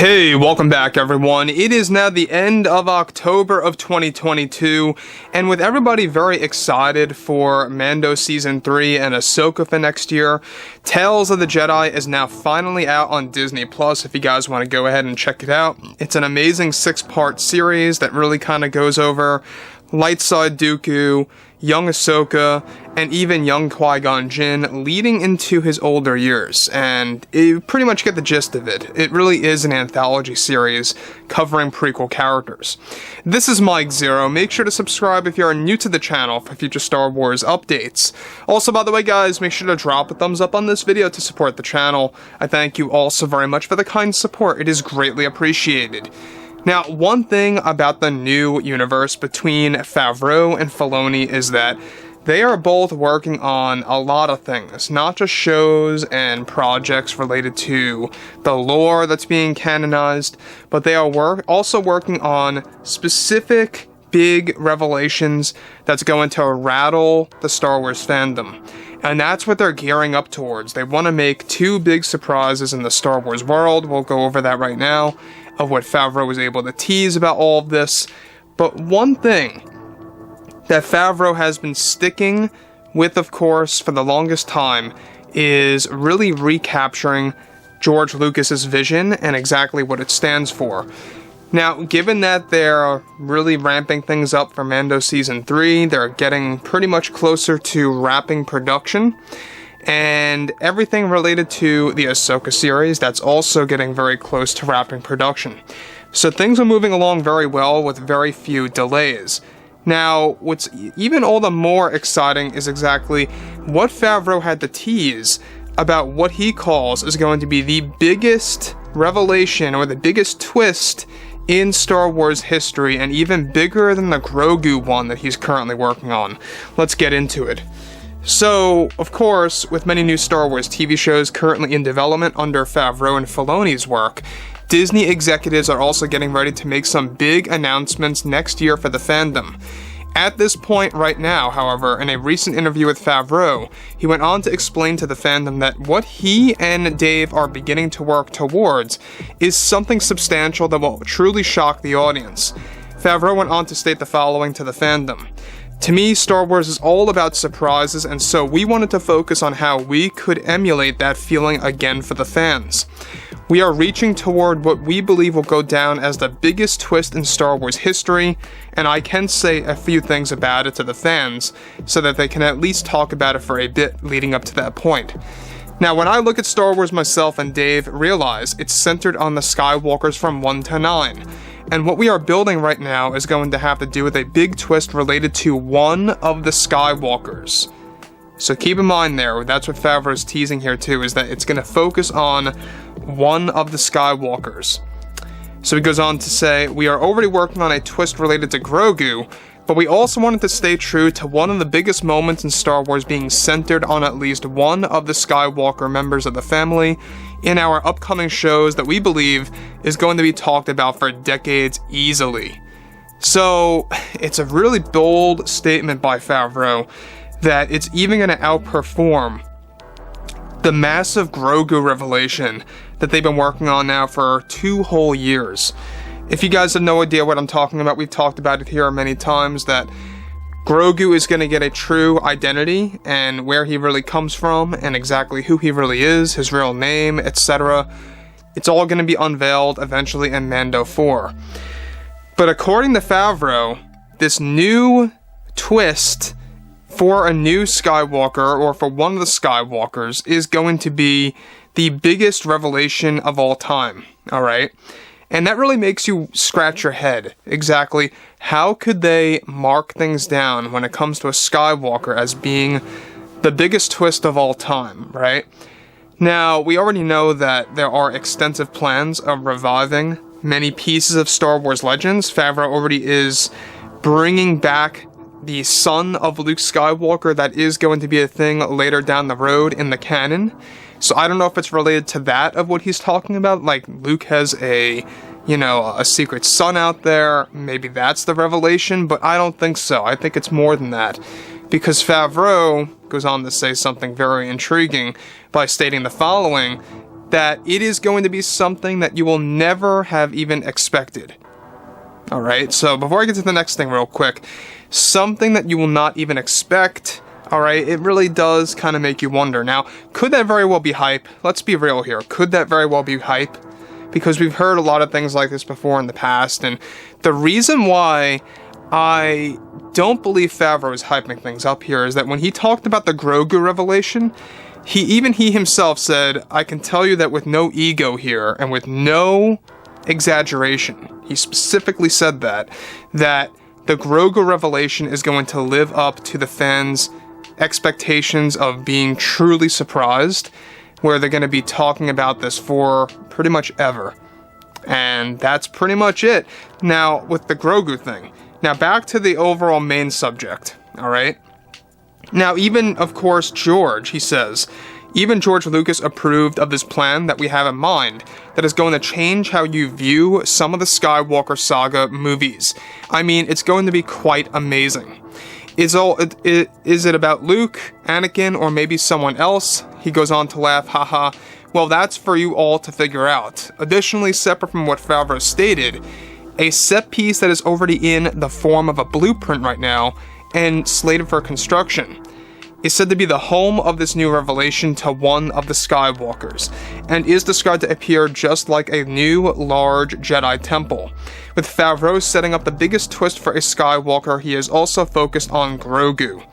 Hey, welcome back everyone. It is now the end of October of 2022, and with everybody very excited for Mando Season 3 and Ahsoka for next year, Tales of the Jedi is now finally out on Disney Plus if you guys want to go ahead and check it out. It's an amazing 6-part series that really kind of goes over light side Dooku, young Ahsoka, and even young Qui-Gon Jinn leading into his older years, and you pretty much get the gist of it. It really is an anthology series covering prequel characters. This is Mike Zero. Make sure to subscribe if you are new to the channel for future Star Wars updates. Also, by the way guys, make sure to drop a thumbs up on this video to support the channel. I thank you all so very much for the kind support. It is greatly appreciated. Now, one thing about the new universe between Favreau and Filoni is that they are both working on a lot of things, not just shows and projects related to the lore that's being canonized, but they are also working on specific big revelations that's going to rattle the Star Wars fandom. And that's what they're gearing up towards. They want to make 2 big surprises in the Star Wars world. We'll go over that right now, of what Favreau was able to tease about all of this. But one thing that Favreau has been sticking with, of course, for the longest time, is really recapturing George Lucas's vision and exactly what it stands for. Now, given that they're really ramping things up for Mando Season 3, they're getting pretty much closer to wrapping production, and everything related to the Ahsoka series, that's also getting very close to wrapping production. So things are moving along very well with very few delays. Now, what's even all the more exciting is exactly what Favreau had to tease about what he calls is going to be the biggest revelation or the biggest twist in Star Wars history, and even bigger than the Grogu one that he's currently working on. Let's get into it. So, of course, with many new Star Wars TV shows currently in development under Favreau and Filoni's work, Disney executives are also getting ready to make some big announcements next year for the fandom. At this point right now, however, in a recent interview with Favreau, he went on to explain to the fandom that what he and Dave are beginning to work towards is something substantial that will truly shock the audience. Favreau went on to state the following to the fandom. To me, Star Wars is all about surprises, and so we wanted to focus on how we could emulate that feeling again for the fans. We are reaching toward what we believe will go down as the biggest twist in Star Wars history, and I can say a few things about it to the fans, so that they can at least talk about it for a bit leading up to that point. Now, when I look at Star Wars myself and Dave, realize it's centered on the Skywalkers from 1 to 9. And what we are building right now is going to have to do with a big twist related to one of the Skywalkers. So keep in mind there, that's what Favreau's teasing here too, is that it's going to focus on one of the Skywalkers. So he goes on to say, we are already working on a twist related to Grogu, but we also wanted to stay true to one of the biggest moments in Star Wars being centered on at least one of the Skywalker members of the family in our upcoming shows that we believe is going to be talked about for decades easily. So, it's a really bold statement by Favreau that it's even going to outperform the massive Grogu revelation that they've been working on now for 2 whole years. If you guys have no idea what I'm talking about, we've talked about it here many times, that Grogu is going to get a true identity and where he really comes from and exactly who he really is, his real name, etc. It's all going to be unveiled eventually in Mando 4. But according to Favreau, this new twist for a new Skywalker, or for one of the Skywalkers, is going to be the biggest revelation of all time, alright? And that really makes you scratch your head. Exactly how could they mark things down when it comes to a Skywalker as being the biggest twist of all time, right? Now, we already know that there are extensive plans of reviving many pieces of Star Wars Legends. Favreau already is bringing back the son of Luke Skywalker. That is going to be a thing later down the road in the canon. So I don't know if it's related to that of what he's talking about, like Luke has a secret son out there, maybe that's the revelation, but I don't think so. I think it's more than that, because Favreau goes on to say something very intriguing by stating the following: that it is going to be something that you will never have even expected. Alright, so before I get to the next thing real quick, something that you will not even expect, alright, it really does kind of make you wonder. Now, could that very well be hype? Let's be real here. Could that very well be hype? Because we've heard a lot of things like this before in the past, and the reason why I don't believe Favreau is hyping things up here is that when he talked about the Grogu revelation, he himself said, I can tell you that with no ego here, and with no exaggeration, he specifically said that the Grogu revelation is going to live up to the fans' expectations of being truly surprised, where they're going to be talking about this for pretty much ever. And that's pretty much it. Now, with the Grogu thing. Now, back to the overall main subject, alright? Now, even, of course, George, he says, even George Lucas approved of this plan that we have in mind that is going to change how you view some of the Skywalker saga movies. I mean, it's going to be quite amazing. Is it about Luke, Anakin, or maybe someone else? He goes on to laugh, haha. Well, that's for you all to figure out. Additionally, separate from what Favreau stated, a set piece that is already in the form of a blueprint right now and slated for construction is said to be the home of this new revelation to one of the Skywalkers, and is described to appear just like a new, large Jedi temple. With Favreau setting up the biggest twist for a Skywalker, he is also focused on Grogu.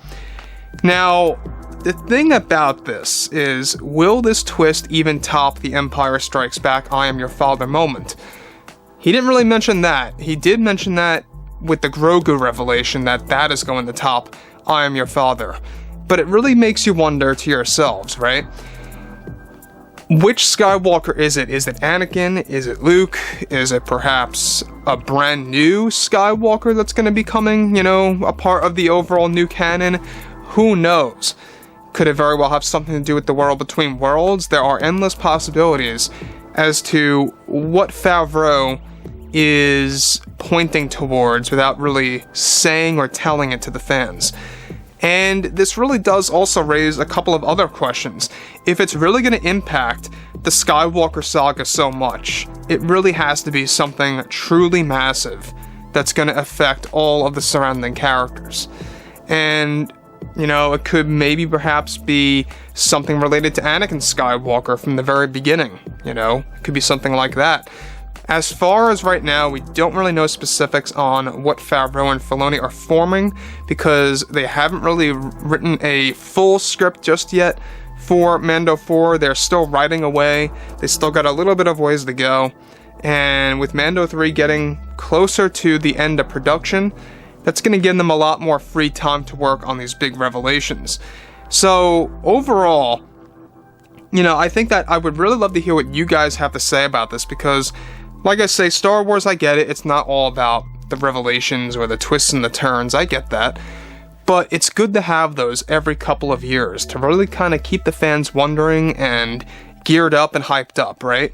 Now, the thing about this is, will this twist even top the Empire Strikes Back I Am Your Father moment? He didn't really mention that. He did mention that with the Grogu revelation, that is going to top I Am Your Father. But it really makes you wonder to yourselves, right? Which Skywalker is it? Is it Anakin? Is it Luke? Is it perhaps a brand new Skywalker that's going to be coming, a part of the overall new canon? Who knows? Could it very well have something to do with the world between worlds? There are endless possibilities as to what Favreau is pointing towards without really saying or telling it to the fans. And this really does also raise a couple of other questions. If it's really going to impact the Skywalker saga so much, it really has to be something truly massive that's going to affect all of the surrounding characters. And, it could maybe perhaps be something related to Anakin Skywalker from the very beginning, It could be something like that. As far as right now, we don't really know specifics on what Favreau and Filoni are forming because they haven't really written a full script just yet for Mando 4. They're still writing away. They still got a little bit of ways to go. And with Mando 3 getting closer to the end of production, that's going to give them a lot more free time to work on these big revelations. So, overall, I think that I would really love to hear what you guys have to say about this because, like I say, Star Wars, I get it. It's not all about the revelations or the twists and the turns. I get that. But it's good to have those every couple of years to really kind of keep the fans wondering and geared up and hyped up, right?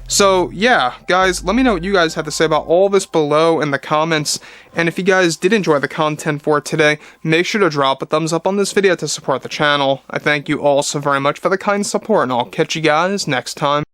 So, yeah, guys, let me know what you guys have to say about all this below in the comments. And if you guys did enjoy the content for today, make sure to drop a thumbs up on this video to support the channel. I thank you all so very much for the kind support, and I'll catch you guys next time.